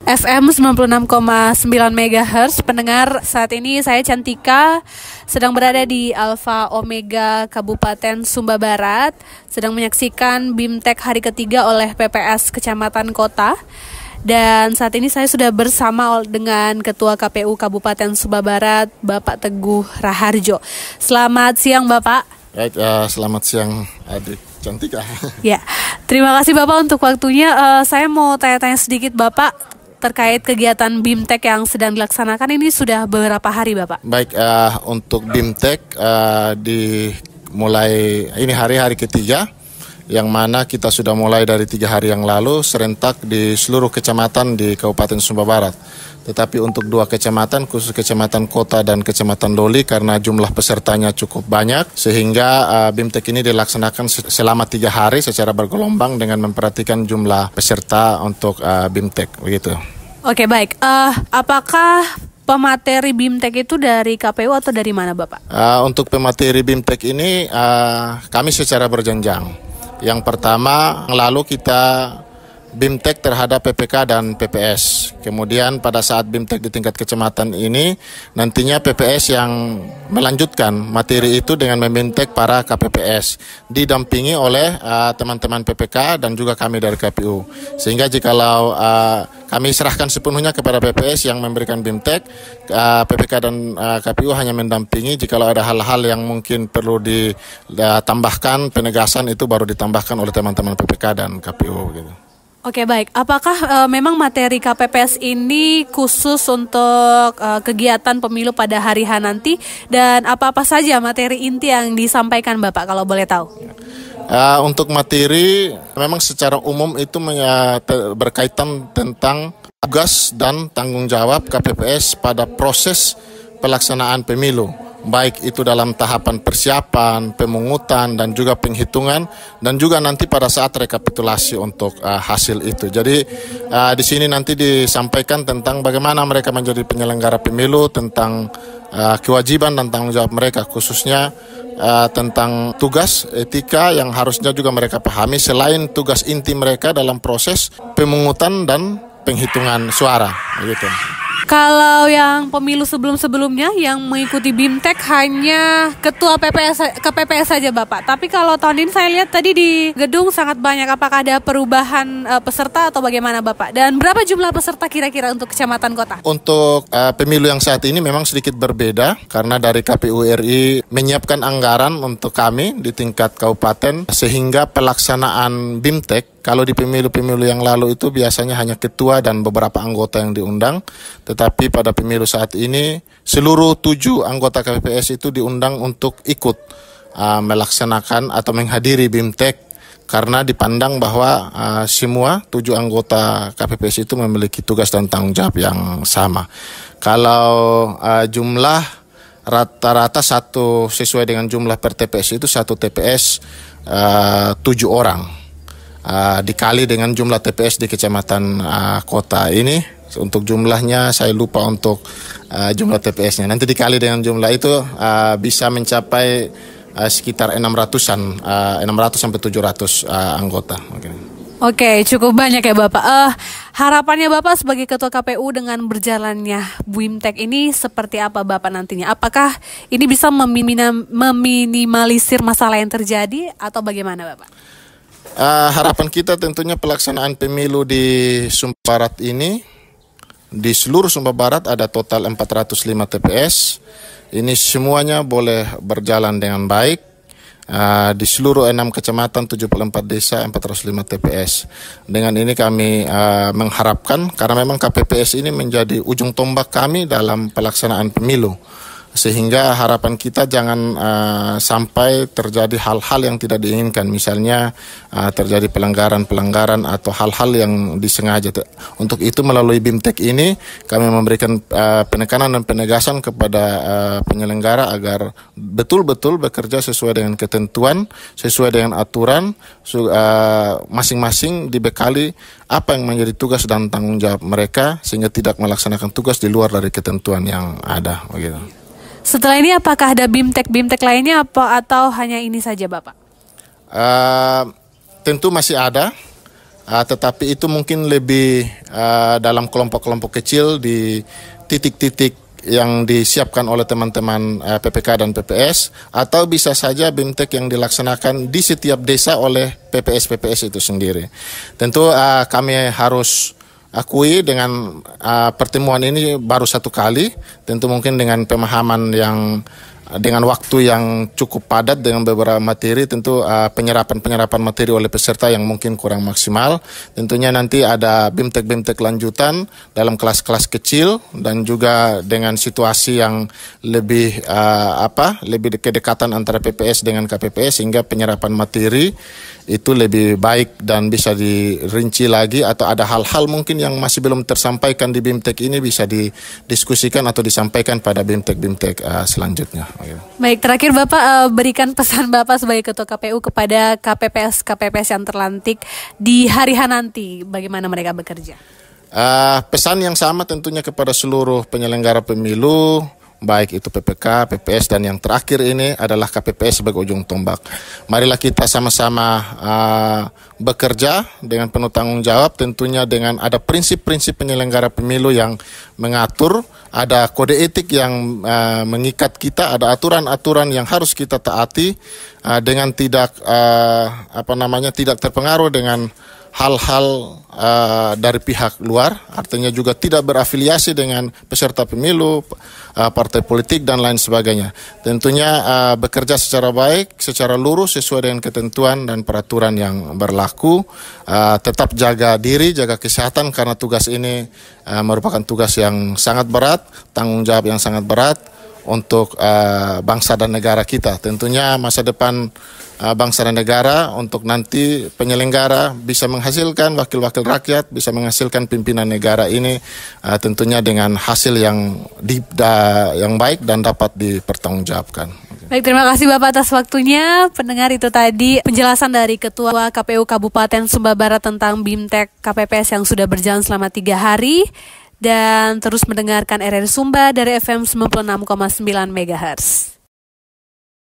FM 96,9 MHz. Pendengar, saat ini saya Cantika sedang berada di Alfa Omega Kabupaten Sumba Barat, sedang menyaksikan BIMTEK hari ketiga oleh PPS Kecamatan Kota. Dan saat ini saya sudah bersama dengan Ketua KPU Kabupaten Sumba Barat, Bapak Teguh Raharjo. Selamat siang Bapak. Baik, selamat siang Adik Cantika. Ya, terima kasih Bapak untuk waktunya. Saya mau tanya-tanya sedikit Bapak terkait kegiatan BIMTEK yang sedang dilaksanakan ini sudah beberapa hari Bapak. Baik, untuk BIMTEK dimulai ini hari ketiga, yang mana kita sudah mulai dari 3 hari yang lalu serentak di seluruh kecamatan di Kabupaten Sumba Barat. Tetapi untuk 2 kecamatan, khusus Kecamatan Kota dan Kecamatan Doli, karena jumlah pesertanya cukup banyak, sehingga BIMTEK ini dilaksanakan selama 3 hari secara bergelombang dengan memperhatikan jumlah peserta untuk BIMTEK, begitu. Oke, baik. Apakah pemateri BIMTEK itu dari KPU atau dari mana Bapak? Untuk pemateri BIMTEK ini kami secara berjenjang. Yang pertama, lalu kita BIMTEK terhadap PPK dan PPS. Kemudian pada saat BIMTEK di tingkat kecamatan ini, nantinya PPS yang melanjutkan materi itu dengan memintek para KPPS, didampingi oleh teman-teman PPK dan juga kami dari KPU. Sehingga jikalau kami serahkan sepenuhnya kepada PPS yang memberikan BIMTEK, PPK dan KPU hanya mendampingi. Jikalau ada hal-hal yang mungkin perlu ditambahkan, penegasan itu baru ditambahkan oleh teman-teman PPK dan KPU gitu. Oke, baik. Apakah memang materi KPPS ini khusus untuk kegiatan pemilu pada hari H nanti, dan apa-apa saja materi inti yang disampaikan Bapak kalau boleh tahu? Untuk materi memang secara umum itu berkaitan tentang tugas dan tanggung jawab KPPS pada proses pelaksanaan pemilu, baik itu dalam tahapan persiapan, pemungutan, dan juga penghitungan, dan juga nanti pada saat rekapitulasi untuk hasil itu. Jadi di sini nanti disampaikan tentang bagaimana mereka menjadi penyelenggara pemilu, tentang kewajiban dan tanggung jawab mereka, khususnya tentang tugas etika yang harusnya juga mereka pahami, selain tugas inti mereka dalam proses pemungutan dan penghitungan suara, gitu. Kalau yang pemilu sebelum-sebelumnya yang mengikuti BIMTEK hanya ketua KPPS saja Bapak. Tapi kalau tahun ini saya lihat tadi di gedung sangat banyak. Apakah ada perubahan peserta atau bagaimana Bapak? Dan berapa jumlah peserta kira-kira untuk kecamatan kota? Untuk pemilu yang saat ini memang sedikit berbeda karena dari KPU RI menyiapkan anggaran untuk kami di tingkat kabupaten, sehingga pelaksanaan BIMTEK kalau di pemilu-pemilu yang lalu itu biasanya hanya ketua dan beberapa anggota yang diundang, tetapi pada pemilu saat ini seluruh 7 anggota KPPS itu diundang untuk ikut melaksanakan atau menghadiri BIMTEK, karena dipandang bahwa semua 7 anggota KPPS itu memiliki tugas dan tanggung jawab yang sama. Kalau jumlah rata-rata sesuai dengan jumlah per TPS itu satu TPS 7 orang. Dikali dengan jumlah TPS di kecamatan kota ini, untuk jumlahnya saya lupa untuk jumlah TPS-nya. Nanti dikali dengan jumlah itu bisa mencapai sekitar 600 sampai 700 anggota. Oke, cukup banyak ya Bapak. Harapannya Bapak sebagai Ketua KPU dengan berjalannya BIMTEK ini seperti apa Bapak nantinya? Apakah ini bisa meminimalisir masalah yang terjadi atau bagaimana Bapak? Harapan kita tentunya pelaksanaan pemilu di Sumba Barat ini, di seluruh Sumba Barat ada total 405 TPS. Ini semuanya boleh berjalan dengan baik. Di seluruh 6 kecamatan, 74 desa, 405 TPS. Dengan ini kami mengharapkan, karena memang KPPS ini menjadi ujung tombak kami dalam pelaksanaan pemilu, sehingga harapan kita jangan sampai terjadi hal-hal yang tidak diinginkan, misalnya terjadi pelanggaran atau hal-hal yang disengaja. Untuk itu melalui BIMTEK ini kami memberikan penekanan dan penegasan kepada penyelenggara agar betul-betul bekerja sesuai dengan ketentuan, sesuai dengan aturan, masing-masing dibekali apa yang menjadi tugas dan tanggung jawab mereka, sehingga tidak melaksanakan tugas di luar dari ketentuan yang ada, begitu. Setelah ini apakah ada BIMTEK lainnya atau hanya ini saja Bapak? Tentu masih ada. tetapi itu mungkin lebih dalam kelompok-kelompok kecil di titik-titik yang disiapkan oleh teman-teman PPK dan PPS, atau bisa saja BIMTEK yang dilaksanakan di setiap desa oleh PPS-PPS itu sendiri. Tentu kami harus akui dengan pertemuan ini baru satu kali, tentu mungkin dengan pemahaman yang dengan waktu yang cukup padat dengan beberapa materi, tentu penyerapan materi oleh peserta yang mungkin kurang maksimal. Tentunya nanti ada BIMTEK lanjutan dalam kelas-kelas kecil dan juga dengan situasi yang lebih lebih kedekatan antara PPS dengan KPPS, sehingga penyerapan materi itu lebih baik dan bisa dirinci lagi, atau ada hal-hal mungkin yang masih belum tersampaikan di BIMTEK ini bisa didiskusikan atau disampaikan pada BIMTEK selanjutnya. Baik, terakhir Bapak berikan pesan Bapak sebagai Ketua KPU kepada KPPS yang terlantik di hari H nanti, bagaimana mereka bekerja? Pesan yang sama tentunya kepada seluruh penyelenggara pemilu, baik itu PPK, PPS, dan yang terakhir ini adalah KPPS sebagai ujung tombak. Marilah kita sama-sama bekerja dengan penuh tanggung jawab, tentunya dengan ada prinsip-prinsip penyelenggara pemilu yang mengatur, ada kode etik yang mengikat kita, ada aturan-aturan yang harus kita taati dengan tidak tidak terpengaruh dengan hal-hal dari pihak luar, artinya juga tidak berafiliasi dengan peserta pemilu, partai politik dan lain sebagainya. Tentunya bekerja secara baik, secara lurus sesuai dengan ketentuan dan peraturan yang berlaku. Tetap jaga diri, jaga kesehatan, karena tugas ini merupakan tugas yang sangat berat, tanggung jawab yang sangat berat untuk bangsa dan negara kita. Tentunya masa depan bangsa dan negara untuk nanti penyelenggara bisa menghasilkan wakil-wakil rakyat, bisa menghasilkan pimpinan negara ini tentunya dengan hasil yang baik dan dapat dipertanggungjawabkan. Baik, terima kasih Bapak atas waktunya. Pendengar, itu tadi penjelasan dari Ketua KPU Kabupaten Sumba Barat tentang BIMTEK KPPS yang sudah berjalan selama 3 hari. Dan terus mendengarkan RRI Sumba dari FM 96,9 MHz.